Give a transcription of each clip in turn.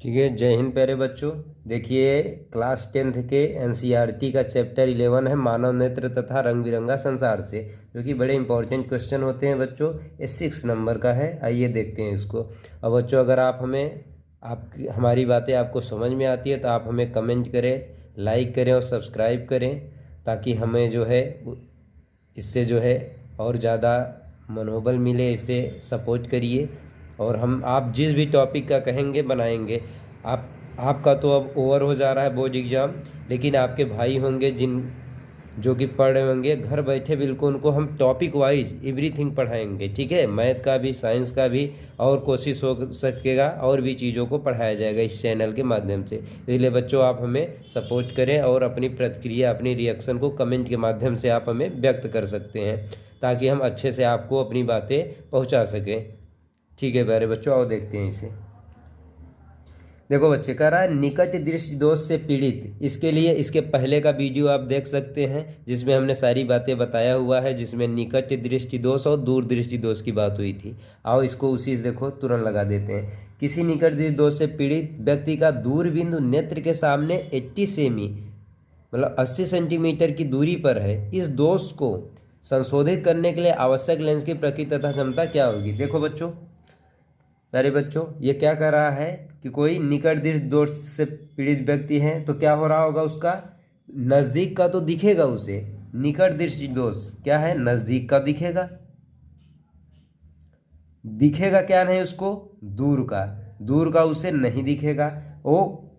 ठीक है। जय हिंद प्यारे बच्चों। देखिए क्लास 10th के एनसीईआरटी का चैप्टर 11 है मानव नेत्र तथा रंग बिरंगा संसार से, जो कि बड़े इंपॉर्टेंट क्वेश्चन होते हैं बच्चों। ये 6 नंबर का है। आइए देखते हैं इसको। अब बच्चों अगर आपकी हमारी बातें आपको समझ में आती है तो आप हमें कमेंट करें, लाइक करें और सब्सक्राइब करें, ताकि हमें जो है इससे जो है और ज़्यादा मनोबल मिले। इसे सपोर्ट करिए और हम आप जिस भी टॉपिक का कहेंगे बनाएंगे। आपका तो अब ओवर हो जा रहा है बोर्ड एग्ज़ाम, लेकिन आपके भाई होंगे जो कि पढ़ रहे होंगे घर बैठे, बिल्कुल उनको हम टॉपिक वाइज एवरीथिंग पढ़ाएंगे। ठीक है, मैथ का भी, साइंस का भी, और कोशिश हो सकेगा और भी चीज़ों को पढ़ाया जाएगा इस चैनल के माध्यम से। इसलिए बच्चों आप हमें सपोर्ट करें और अपनी प्रतिक्रिया, अपनी रिएक्शन को कमेंट के माध्यम से आप हमें व्यक्त कर सकते हैं, ताकि हम अच्छे से आपको अपनी बातें पहुँचा सकें। ठीक है प्यारे बच्चों, आओ देखते हैं इसे। देखो बच्चे, कह रहा है निकट दृष्टि दोष से पीड़ित। इसके लिए इसके पहले का वीडियो आप देख सकते हैं, जिसमें हमने सारी बातें बताया हुआ है, जिसमें निकट दृष्टि दोष और दूर दृष्टि दोष की बात हुई थी। आओ इसको उसी से देखो तुरंत लगा देते हैं। किसी निकट दृष्टि दोष से पीड़ित व्यक्ति का दूरबिंदु नेत्र के सामने 80 सेमी मतलब 80 सेंटीमीटर की दूरी पर है। इस दोष को संशोधित करने के लिए आवश्यक लेंस की प्रकृति तथा क्षमता क्या होगी। देखो बच्चों, प्यारे बच्चों, ये क्या कर रहा है कि कोई निकट दृष्टि दोष से पीड़ित व्यक्ति है तो क्या हो रहा होगा, उसका नज़दीक का तो दिखेगा उसे। निकट दृष्टि दोष क्या है, नज़दीक का दिखेगा। दिखेगा क्या नहीं उसको, दूर का उसे नहीं दिखेगा। वो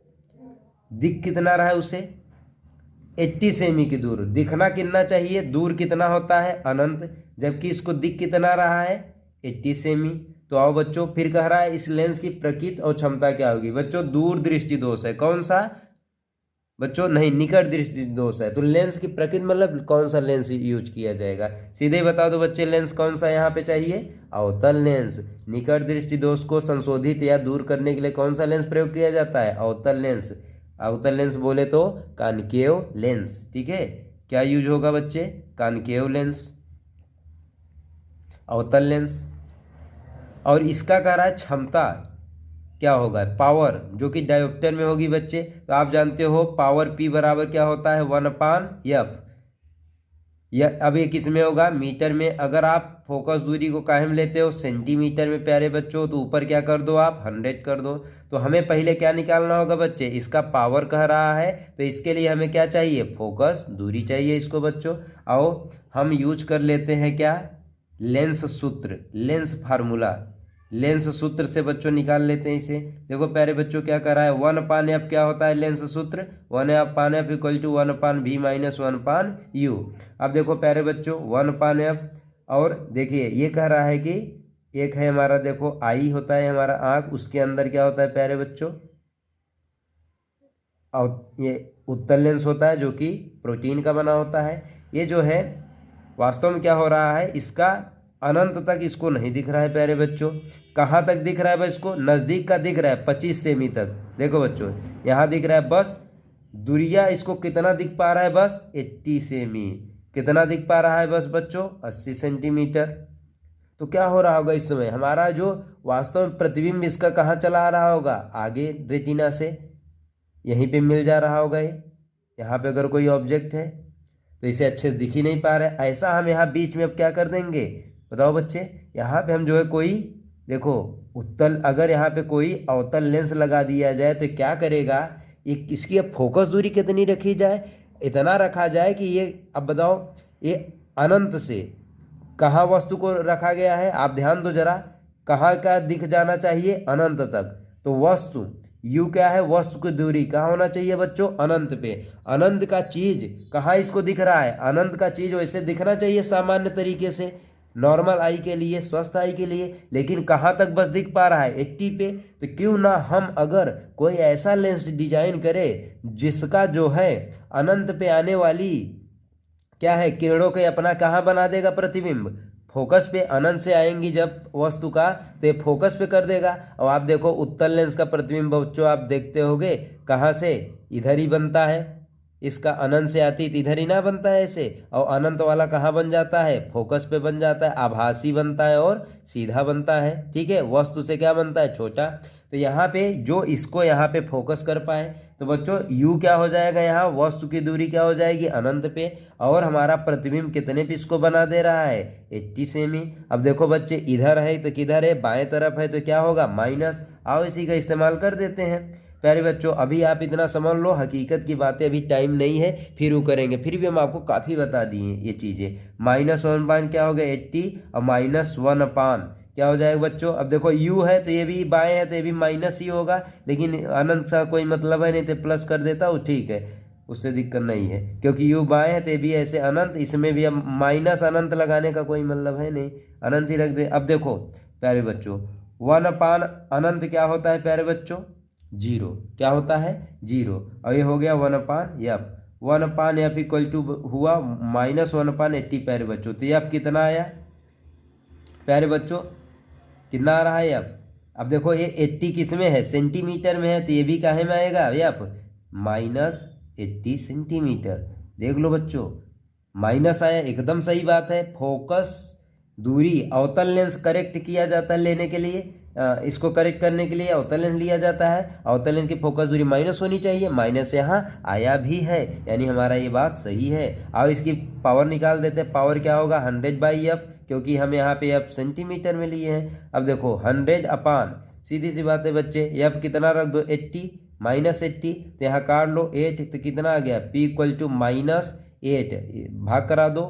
दिख कितना रहा है उसे, 80 सेमी की दूर। दिखना कितना चाहिए, दूर कितना होता है, अनंत, जबकि इसको दिख कितना रहा है, 80 सेमी। तो आओ बच्चों, फिर कह रहा है इस लेंस की प्रकृति और क्षमता क्या होगी। बच्चों दूर दृष्टि दोष है, कौन सा बच्चों, नहीं निकट दृष्टि दोष है। तो लेंस की प्रकृति मतलब कौन सा लेंस यूज किया जाएगा, सीधे बता दो बच्चे। लेंस कौन सा यहाँ पे चाहिए, अवतल लेंस। निकट दृष्टि दोष को संशोधित या दूर करने के लिए कौन सा लेंस प्रयोग किया जाता है, अवतल लेंस। अवतल लेंस बोले तो कॉनकेव लेंस। ठीक है, क्या यूज होगा बच्चे, कॉनकेव लेंस, अवतल लेंस। और इसका कह रहा है क्षमता क्या होगा, पावर, जो कि डायोप्टर में होगी बच्चे। तो आप जानते हो पावर P बराबर क्या होता है, 1/f। अब ये किस में होगा, मीटर में। अगर आप फोकस दूरी को काहे में लेते हो, सेंटीमीटर में प्यारे बच्चों, तो ऊपर क्या कर दो आप, 100 कर दो। तो हमें पहले क्या निकालना होगा बच्चे, इसका पावर कह रहा है, तो इसके लिए हमें क्या चाहिए, फोकस दूरी चाहिए इसको बच्चों। आओ हम यूज कर लेते हैं क्या, लेंस सूत्र, लेंस फार्मूला। लेंस सूत्र से बच्चों निकाल लेते हैं इसे। देखो प्यारे बच्चों क्या कर रहा है, 1/f क्या होता है लेंस सूत्र, 1/f equal to 1/v minus 1/u। अब देखो प्यारे बच्चों 1/f, और देखिए ये कह रहा है कि एक है हमारा, देखो आई होता है हमारा आँख, उसके अंदर क्या होता है प्यारे बच्चों, और ये उत्तल लेंस होता है जो कि प्रोटीन का बना होता है। ये जो है वास्तव में क्या हो रहा है, इसका अनंत तक इसको नहीं दिख रहा है प्यारे बच्चों। कहाँ तक दिख रहा है बस, इसको नज़दीक का दिख रहा है 25 सेमी तक। देखो बच्चों यहाँ दिख रहा है, बस दूरिया इसको कितना दिख पा रहा है, बस 80 सेमी। कितना दिख पा रहा है बस बच्चों, 80 सेंटीमीटर। तो क्या हो रहा होगा इस समय, हमारा जो वास्तव में प्रतिबिंब इसका कहाँ चला आ रहा होगा, आगे रेटिना से यहीं पे मिल जा रहा होगा। ये यहाँ पे अगर कोई ऑब्जेक्ट है तो इसे अच्छे से दिख ही नहीं पा रहा है। ऐसा हम यहाँ बीच में अब क्या कर देंगे, बताओ बच्चे, यहाँ पे हम जो है कोई, देखो उत्तल, अगर यहाँ पे कोई अवतल लेंस लगा दिया जाए तो क्या करेगा, इसकी अब फोकस दूरी कितनी रखी जाए, इतना रखा जाए कि ये, अब बताओ, ये अनंत से कहाँ वस्तु को रखा गया है, आप ध्यान दो जरा, कहाँ का दिख जाना चाहिए, अनंत तक। तो वस्तु यू क्या है, वस्तु की दूरी कहाँ होना चाहिए बच्चों, अनंत पे। अनंत का चीज कहाँ इसको दिख रहा है, अनंत का चीज वैसे दिखना चाहिए सामान्य तरीके से, नॉर्मल आई के लिए, स्वस्थ आई के लिए, लेकिन कहाँ तक बस दिख पा रहा है, 80 पे। तो क्यों ना हम अगर कोई ऐसा लेंस डिजाइन करें जिसका जो है अनंत पे आने वाली क्या है, किरणों के अपना कहाँ बना देगा, प्रतिबिंब फोकस पे। अनंत से आएंगी जब वस्तु का, तो ये फोकस पे कर देगा। और आप देखो उत्तल लेंस का प्रतिबिंब बच्चों आप देखते होगे कहाँ से, इधर ही बनता है, इसका अनंत से आतीत इधर ही ना बनता है ऐसे, और अनंत वाला कहाँ बन जाता है, फोकस पे बन जाता है, आभासी बनता है और सीधा बनता है। ठीक है, वस्तु से क्या बनता है, छोटा। तो यहाँ पे जो इसको यहाँ पे फोकस कर पाए तो बच्चों u क्या हो जाएगा, यहाँ वस्तु की दूरी क्या हो जाएगी, अनंत पे, और हमारा प्रतिबिंब कितने पे इसको बना दे रहा है, 80 सेमी। अब देखो बच्चे, इधर है तो किधर है, बाएं तरफ है तो क्या होगा, माइनस। आओ इसी का इस्तेमाल कर देते हैं। प्यारे बच्चों, अभी आप इतना समझ लो, हकीकत की बातें अभी टाइम नहीं है, फिर वो करेंगे, फिर भी हम आपको काफ़ी बता दिए ये चीज़ें। -1 क्या हो गया 80, और -1 क्या हो जाएगा बच्चों। अब देखो u है तो ये भी बाएं है तो ये भी माइनस ही होगा, लेकिन अनंत का कोई मतलब है नहीं तो प्लस कर देता हूँ, ठीक है, उससे दिक्कत नहीं है, क्योंकि u बाएं है तो ये भी ऐसे अनंत, इसमें भी अब माइनस अनंत लगाने का कोई मतलब है नहीं, अनंत ही रख दे। अब देखो प्यारे बच्चों, 1 अनंत क्या होता है प्यारे बच्चों, 0, क्या होता है 0, और ये हो गया 1/f, 1/f इक्वल टू हुआ -1/80 प्यारे बच्चों। तो ये अब कितना आया प्यारे बच्चों, कितना आ रहा है अब देखो ये 80 किस में है, सेंटीमीटर में है, तो ये भी काहे में आएगा -80 सेंटीमीटर। देख लो बच्चों, माइनस आया, एकदम सही बात है। फोकस दूरी अवतल लेंस करेक्ट किया जाता है लेने के लिए, इसको करेक्ट करने के लिए अवतल लेंस लिया जाता है, अवतल लेंस की फोकस दूरी माइनस होनी चाहिए, माइनस यहाँ आया भी है, यानी हमारा ये बात सही है। अब इसकी पावर निकाल देते हैं, पावर क्या होगा 100/f, क्योंकि हम यहाँ पे f सेंटीमीटर में लिए हैं। अब देखो 100 सीधी सी बात है बच्चे, f कितना रख दो 80, -80, तो यहाँ काट लो 8, तो कितना आ गया p = -8, भाग करा दो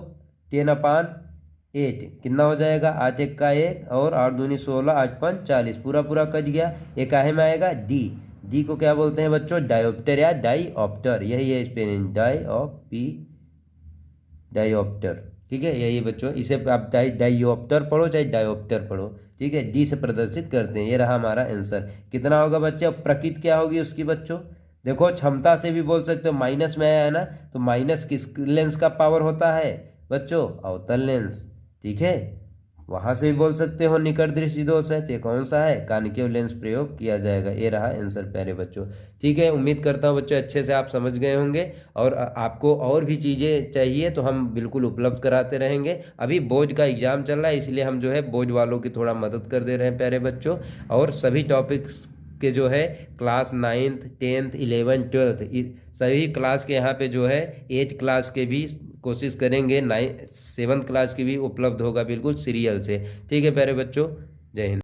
10/8, कितना हो जाएगा 8 1 का 1 और 8 दूनी 16, 8 5 40, पूरा पूरा कट गया। ये काहे में आएगा, डी को क्या बोलते हैं बच्चों, डायोप्टर या डाईऑप्टर, यही है स्पेलिंग, डाईऑप्टर। ठीक है, यही बच्चों, इसे आप डाईऑप्टर पढ़ो चाहे डायोप्टर पढ़ो, ठीक है, डी से प्रदर्शित करते हैं। ये रहा हमारा आंसर, कितना होगा बच्चे। अब प्रकृति क्या होगी उसकी बच्चों, देखो क्षमता से भी बोल सकते हो, माइनस में आया है ना, तो माइनस किस लेंस का पावर होता है बच्चों, अवतल लेंस। ठीक है, वहाँ से भी बोल सकते हो निकट दृष्टि दोष है, तो कौन सा है, कानिकेव लेंस प्रयोग किया जाएगा। ये रहा आंसर प्यारे बच्चों। ठीक है, उम्मीद करता हूँ बच्चों अच्छे से आप समझ गए होंगे, और आपको और भी चीज़ें चाहिए तो हम बिल्कुल उपलब्ध कराते रहेंगे। अभी बोर्ड का एग्ज़ाम चल रहा है, इसलिए हम जो है बोर्ड वालों की थोड़ा मदद कर दे रहे हैं प्यारे बच्चों, और सभी टॉपिक्स के जो है class 9th 10th 11th 12th सभी क्लास के यहाँ पे जो है 8th क्लास के भी कोशिश करेंगे, 7th क्लास की भी उपलब्ध होगा बिल्कुल सीरियल से। ठीक है प्यारे बच्चों, जय हिंद।